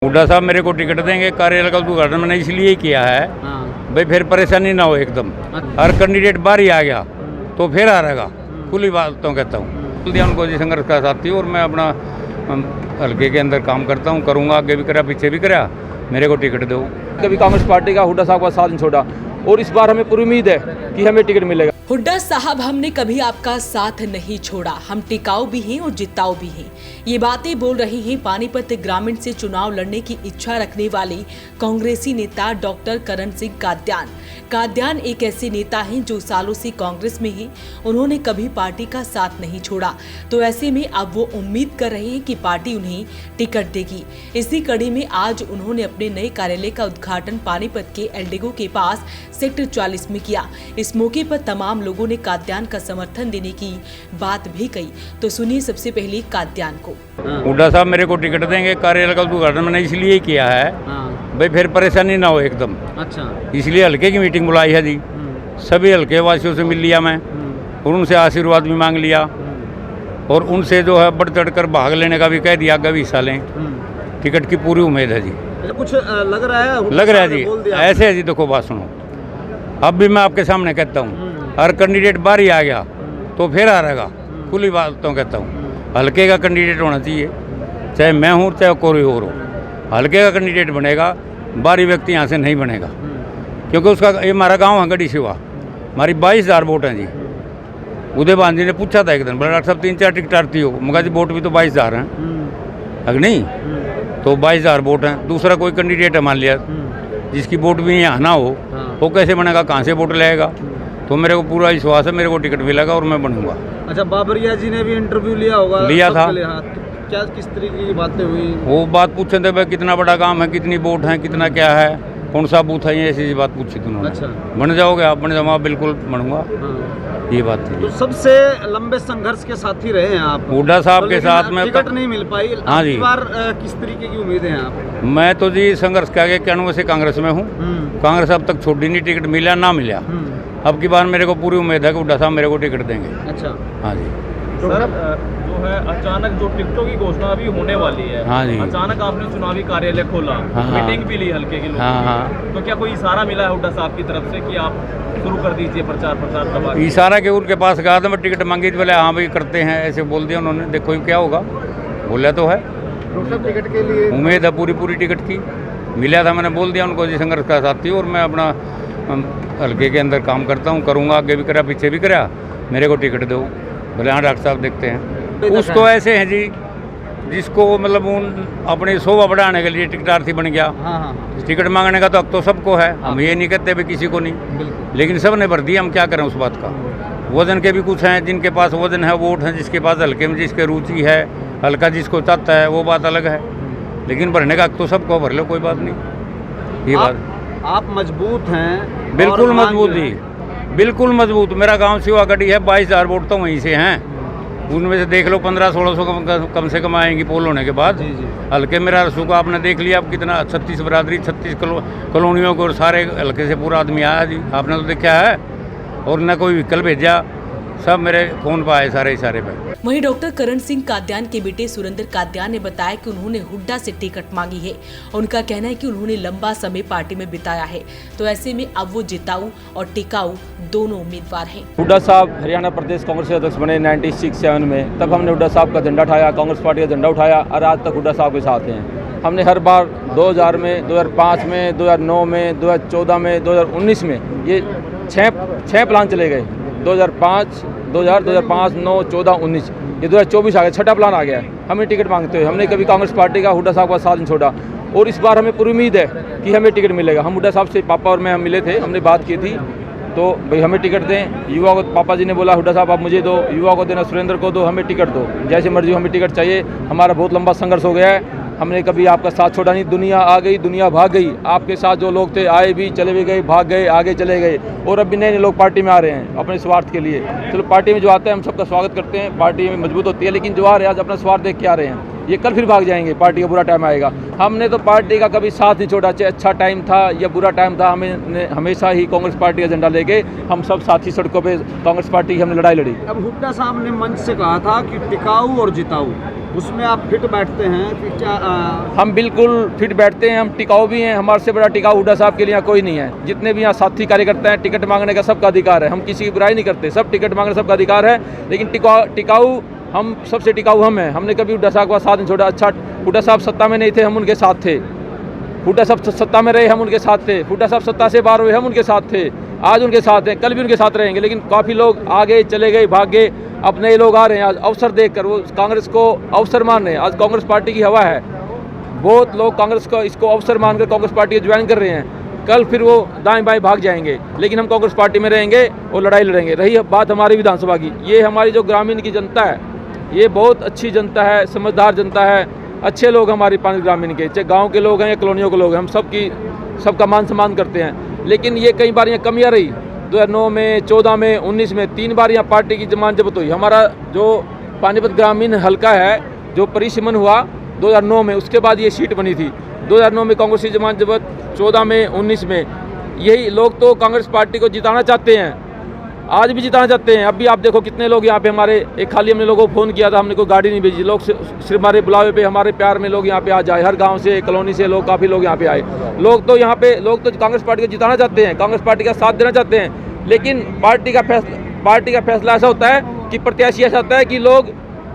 हुड्डा साहब मेरे को टिकट देंगे, कार्यालय का उद्घाटन मैंने इसलिए ही किया है भाई फिर परेशानी ना हो एकदम। हर कैंडिडेट बाहर ही आ गया तो फिर आ रहेगा, खुली बात तो कहता हूँ। बोल दिया उनको जी संघर्ष का साथी, और मैं अपना हल्के के अंदर काम करता हूँ, करूँगा, आगे भी करा पीछे भी करा, मेरे को टिकट दो। कभी कांग्रेस पार्टी का हुड्डा साहब का साथ नहीं छोड़ा और इस बार हमें पूरी उम्मीद है कि हमें टिकट मिलेगा। हुड्डा साहब, हमने कभी आपका साथ नहीं छोड़ा, हम टिकाऊ भी हैं और जिताऊ भी हैं। ये बातें बोल रहे हैं पानीपत ग्रामीण से चुनाव लड़ने की इच्छा रखने वाले कांग्रेसी नेता डॉक्टर करण सिंह काद्यान। काद्यान एक ऐसे नेता हैं जो सालों से कांग्रेस में हैं, उन्होंने कभी पार्टी का साथ नहीं छोड़ा, तो ऐसे में अब वो उम्मीद कर रहे हैं कि पार्टी उन्हें टिकट देगी। इसी कड़ी में आज उन्होंने अपने नए कार्यालय का उद्घाटन पानीपत के एल्डेगो के पास सेक्टर 40 में किया। इस मौके पर तमाम लोगों ने काद्यान का समर्थन देने की बात भी कही, तो सुनिए सबसे पहले काद्यान को। हुड्डा साहब मेरे को टिकट देंगे, कार्यालय का उद्घाटन मैंने इसलिए ही किया है भाई फिर परेशानी ना हो एकदम। अच्छा, इसलिए हल्के की मीटिंग बुलाई है जी, सभी हल्के वासियों से मिल लिया मैं और उनसे आशीर्वाद भी मांग लिया और उनसे जो है बढ़ चढ़ कर भाग लेने का भी कह दिया, आगे भी हिस्सा लें। टिकट की पूरी उम्मीद है जी। कुछ लग रहा है? लग रहा है जी, ऐसे है जी। देखो बात सुनो, अब भी मैं आपके सामने कहता हूँ, हर कैंडिडेट बाहर ही आ गया तो फिर आ रहेगा, खुली बात तो कहता हूँ। हल्के का कैंडिडेट होना चाहिए, चाहे मैं हूँ चाहे कोई और हो। हल्के का कैंडिडेट बनेगा, बाहरी व्यक्ति यहाँ से नहीं बनेगा, क्योंकि उसका ये हमारा गांव है गढ़ी शिवा, हमारी 22,000 वोट हैं जी। उदय भान जी ने पूछा था एक दिन, बोला डॉक्टर साहब 3-4 टिकट आती हो, मगर जी वोट भी तो 22,000 हैं, अगर नहीं तो 22,000 वोट हैं। दूसरा कोई कैंडिडेट है मान लिया जिसकी वोट भी यहाँ ना हो, वो कैसे बनेगा, कहाँ से वोट लेगा? तो मेरे को पूरा विश्वास है मेरे को टिकट मिलेगा और मैं बनूंगा। अच्छा, बाबरिया जी ने भी इंटरव्यू लिया होगा? लिया था। क्या किस तरीके की बातें हुई? वो बात पूछे थे भाई कितना बड़ा काम है, कितनी वोट है, कितना क्या है, कौन सा बूथ है, ये ऐसी बात पूछी थी उन्होंने। अच्छा, बन जाओगे आप? बन जाओ, बिल्कुल बनूंगा। ये बात थी। तो सबसे लंबे संघर्ष के साथी रहे हैं आप हुड्डा साहब के साथ में। टिकट नहीं मिल पाई। हाँ जी। इस बार किस तरीके की उम्मीदें हैं आप? मैं तो जी संघर्ष के आगे 91 से कांग्रेस में हूँ। कांग्रेस अब तक छोड़ी नहीं, टिकट मिला ना मिला। अब की बार मेरे को पूरी उम्मीद है कि हुड्डा साहब मेरे को टिकट देंगे। अच्छा, हाँ जी। तो सर जो है अचानक जो टिकटों की घोषणा अभी होने वाली है, हाँ जी, अचानक आपने चुनावी कार्यालय खोला, मीटिंग भी ली हल्के के लोगों की, तो क्या कोई इशारा मिला है हुड्डा साहब की तरफ से कि आप शुरू कर दीजिए प्रचार तब? इशारा के उनके पास गया था, मैं टिकट मांगी थी, बोले हाँ भाई करते हैं, ऐसे बोल दिया उन्होंने। देखो क्या होगा, बोला तो है। टिकट के लिए उम्मीद है पूरी टिकट की। मिला था, मैंने बोल दिया उनको जी संघर्ष का साथी, और मैं अपना हल्के के अंदर काम करता हूँ, करूँगा, आगे भी करा पीछे भी करा, मेरे को टिकट दो। बोले हाँ डॉक्टर साहब देखते हैं। कुछ तो ऐसे हैं जी जिसको मतलब उन अपनी शोभा बढ़ाने के लिए टिकटार्थी बन गया। टिकट मांगने का तो हक तो सबको है, हम ये नहीं कहते भी किसी को नहीं, लेकिन सब ने भर दिया, हम क्या करें उस बात का। वजन के भी कुछ हैं जिनके पास वजन है, वोट हैं जिसके पास हल्के में जिसके रुचि है, हल्का जिसको चाहता है, वो बात अलग है, लेकिन भरने का हक तो सबको, भर लो, कोई बात नहीं। ये बात आप मजबूत हैं? बिल्कुल मजबूत ही, बिल्कुल मजबूत। मेरा गांव सिवागढ़ी है, 22,000 वोट तो वहीं से हैं। उनमें से देख लो 1500-1600 कम से कम आएंगी पोल होने के बाद। हल्के मेरा रसू का आपने देख लिया, अब कितना 36 बरादरी, 36 कॉलोनियों को, और सारे हल्के से पूरा आदमी आया जी, आपने तो देखा है। और न कोई व्हीकल भेजा, सब मेरे फोन पर आए सारे इशारे पे। वहीं डॉक्टर करण सिंह काद्यान के बेटे सुरेंद्र काद्यान ने बताया कि उन्होंने हुड्डा से टिकट मांगी है। उनका कहना है कि उन्होंने लंबा समय पार्टी में बिताया है, तो ऐसे में अब वो जिताऊ और टिकाऊ दोनों उम्मीदवार हैं। हुड्डा साहब हरियाणा प्रदेश कांग्रेस के अध्यक्ष बने 96-7 में, तब हमने हुड्डा साहब का झंडा उठाया, कांग्रेस पार्टी का झंडा उठाया, और आज तक हुड्डा साहब के साथ हैं। हमने हर बार 2000 में, 2005 में, 2009 में, 2014 में, 2019 में, ये छः प्लान चले गए। 2005, 2005, 9, 14, 19, ये 2024 आ गया, छठा प्लान आ गया। हमें टिकट मांगते हुए हमने कभी कांग्रेस पार्टी का हुड्डा साहब का साथ नहीं छोड़ा और इस बार हमें पूरी उम्मीद है कि हमें टिकट मिलेगा। हम हुड्डा साहब से, पापा और मैं, हम मिले थे, हमने बात की थी, तो भाई हमें टिकट दें। युवा को पापा जी ने बोला हुड्डा साहब आप मुझे दो, युवा को देना, सुरेंद्र को दो, हमें टिकट दो, जैसे मर्जी हमें टिकट चाहिए। हमारा बहुत लंबा संघर्ष हो गया है, हमने कभी आपका साथ छोड़ा नहीं। दुनिया आ गई, दुनिया भाग गई, आपके साथ जो लोग थे आए भी, चले भी गए, भाग गए, आगे चले गए, और अब भी नए लोग पार्टी में आ रहे हैं अपने स्वार्थ के लिए। चलो पार्टी में जो आता है हम सबका स्वागत करते हैं, पार्टी में मजबूत होती है, लेकिन जो आ रहे हैं आज अपना स्वार्थ देख के आ रहे हैं, ये कल फिर भाग जाएंगे, पार्टी का बुरा टाइम आएगा। हमने तो पार्टी का कभी साथ नहीं छोड़ा, चाहे अच्छा टाइम था या बुरा टाइम था, हमें हमेशा ही कांग्रेस पार्टी का झंडा लेके हम सब साथी सड़कों पे कांग्रेस पार्टी की हमने लड़ाई लड़ी। अब हुड्डा साहब ने मंच से कहा था कि टिकाऊ और जिताऊ, उसमें आप फिट बैठते हैं कि क्या हम बिल्कुल फिट बैठते हैं, हम टिकाऊ भी हैं। हमारे से बड़ा टिकाऊ हुड्डा साहब के लिए यहाँ कोई नहीं है। जितने भी यहाँ साथी कार्यकर्ता हैं, टिकट मांगने का सबका अधिकार है, हम किसी की बुराई नहीं करते, सब टिकट मांगने सबका अधिकार है। लेकिन टिकाऊ हम सबसे टिकाऊ हम हैं। हमने कभी हुड्डा साहब का साथ नहीं छोड़ा। अच्छा, हुड्डा साहब सत्ता में नहीं थे, हम उनके साथ थे। हुड्डा साहब सत्ता में रहे, हम उनके साथ थे। हुड्डा साहब सत्ता से बाहर हुए, हम उनके साथ थे। आज उनके साथ हैं, कल भी उनके साथ रहेंगे। लेकिन काफ़ी लोग आगे चले गए, भाग गए। अब नए लोग आ रहे हैं। आज अवसर देखकर वो कांग्रेस को अवसर मान रहे हैं। आज कांग्रेस पार्टी की हवा है। बहुत लोग कांग्रेस को इसको अवसर मानकर कांग्रेस पार्टी को ज्वाइन कर रहे हैं। कल फिर वो दाएं बाएं भाग जाएंगे, लेकिन हम कांग्रेस पार्टी में रहेंगे और लड़ाई लड़ेंगे। रही बात हमारी विधानसभा की, ये हमारी जो ग्रामीण की जनता है, ये बहुत अच्छी जनता है, समझदार जनता है। अच्छे लोग हमारी पानी ग्रामीण के, चाहे गाँव के लोग हैं या कॉलोनियों के लोग हैं, हम सबका मान सम्मान करते हैं। लेकिन ये कई बार यहाँ कमियाँ रही। 2009 में, 14 में, 19 में 3 बार यहाँ पार्टी की जमानत जब्त हुई। हमारा जो पानीपत ग्रामीण हल्का है, जो परिसीमन हुआ 2009 में, उसके बाद ये सीट बनी थी। 2009 में कांग्रेस की जमानत जब्त, 14 में, 19 में। यही लोग तो कांग्रेस पार्टी को जिताना चाहते हैं, आज भी जिताना चाहते हैं। अभी आप देखो कितने लोग यहाँ पे हमारे, एक खाली हमने लोगों को फ़ोन किया था, हमने कोई गाड़ी नहीं भेजी। लोग सिर्फ हमारे बुलावे पे, हमारे प्यार में लोग यहाँ पे आ जाए। हर गांव से, कॉलोनी से लोग, काफ़ी लोग यहाँ पे आए। लोग तो कांग्रेस पार्टी को जिताना चाहते हैं, कांग्रेस पार्टी का साथ देना चाहते हैं। लेकिन पार्टी का फैसला ऐसा होता है कि प्रत्याशी ऐसा होता है कि लोग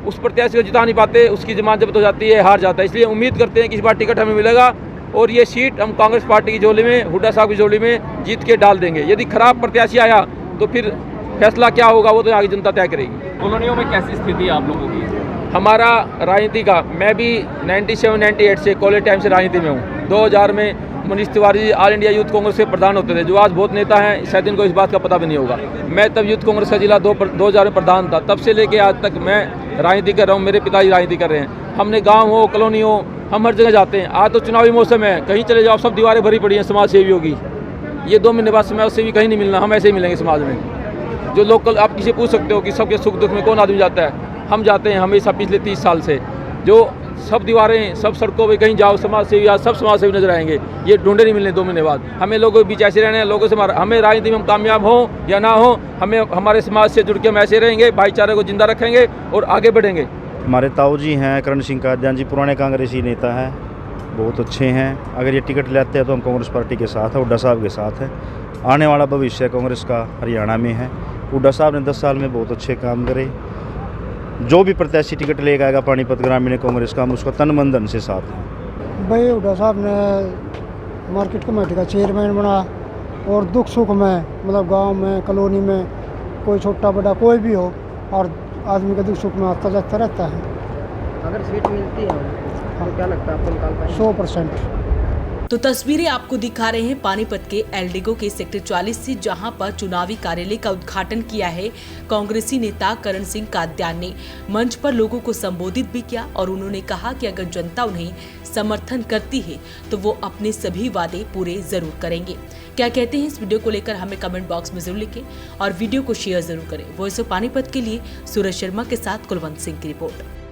उस प्रत्याशी को जिता नहीं पाते, उसकी जमानत जब्त हो जाती है, हार जाता है। इसलिए उम्मीद करते हैं कि इस बार टिकट हमें मिलेगा और ये सीट हम कांग्रेस पार्टी की झोली में, हुड्डा साहब की झोली में जीत के डाल देंगे। यदि खराब प्रत्याशी आया तो फिर फैसला क्या होगा वो तो आगे जनता तय करेगी। कॉलोनियों में कैसी स्थिति है आप लोगों की? हमारा राजनीति का, मैं भी 97-98 से कॉलेज टाइम से राजनीति में हूँ। 2000 में Manish Tiwari all India youth Congress के प्रधान होते थे, जो आज बहुत नेता हैं, शायद इनको इस बात का पता भी नहीं होगा। मैं तब यूथ कांग्रेस का जिला 2000 में प्रधान था। तब से लेके आज तक मैं राजनीति कर रहा हूँ, मेरे पिताजी राजनीति कर रहे हैं। हमने गाँव हो, कॉलोनी हो, हम हर जगह जाते हैं। आज तो चुनावी मौसम है, कहीं चले जाओ सब दीवारें भरी पड़ी हैं समाज सेवियों की। ये 2 महीने बाद समाज सेवी कहीं नहीं मिलना, हम ऐसे ही मिलेंगे समाज में। जो लोकल, आप किसी पूछ सकते हो कि सबके सुख दुख में कौन आदमी जाता है, हम जाते हैं हमेशा पिछले 30 साल से। जो सब दीवारें, सब सड़कों पे कहीं जाओ समाज सेवी, आज सब समाज सेवी नजर आएंगे। ये ढूंढे नहीं मिलने 2 महीने बाद। हमें लोगों के बीच ऐसे रहना है, लोगों से हमें राजनीति में हम कामयाब हों या ना हो, हमें हमारे समाज से जुड़ के हम ऐसे रहेंगे, भाईचारे को जिंदा रखेंगे और आगे बढ़ेंगे। हमारे ताऊ जी हैं करण सिंह कादियान जी, पुराने कांग्रेसी नेता हैं, बहुत अच्छे हैं। अगर ये टिकट लेते हैं तो हम कांग्रेस पार्टी के साथ हैं, हुड्डा साहब के साथ हैं। आने वाला भविष्य कांग्रेस का हरियाणा में है। हुड्डा साहब ने 10 साल में बहुत अच्छे काम करे। जो भी प्रत्याशी टिकट लेकर आएगा पानीपत ग्रामीण कांग्रेस का, हम उसका तन मन धन से साथ हैं। भाई हुड्डा साहब ने मार्केट कमेटी का चेयरमैन बना और दुख सुख में, मतलब गांव में, कॉलोनी में, कोई छोटा बड़ा कोई भी हो, और आदमी का दुख सुख में आता जाता रहता है। अगर सीट मिलती है तो क्या लगता है आपको निकाल पाएंगे? 100%। तो तस्वीरें आपको दिखा रहे हैं पानीपत के एलडीगो के सेक्टर 40 से, जहां पर चुनावी कार्यालय का उद्घाटन किया है कांग्रेसी नेता करण सिंह कादियान ने। मंच पर लोगों को संबोधित भी किया और उन्होंने कहा कि अगर जनता उन्हें समर्थन करती है तो वो अपने सभी वादे पूरे जरूर करेंगे। क्या कहते हैं इस वीडियो को लेकर हमें कमेंट बॉक्स में जरूर लिखें और वीडियो को शेयर जरूर करें। वॉइस ऑफ पानीपत के लिए सूरज शर्मा के साथ कुलवंत सिंह की रिपोर्ट।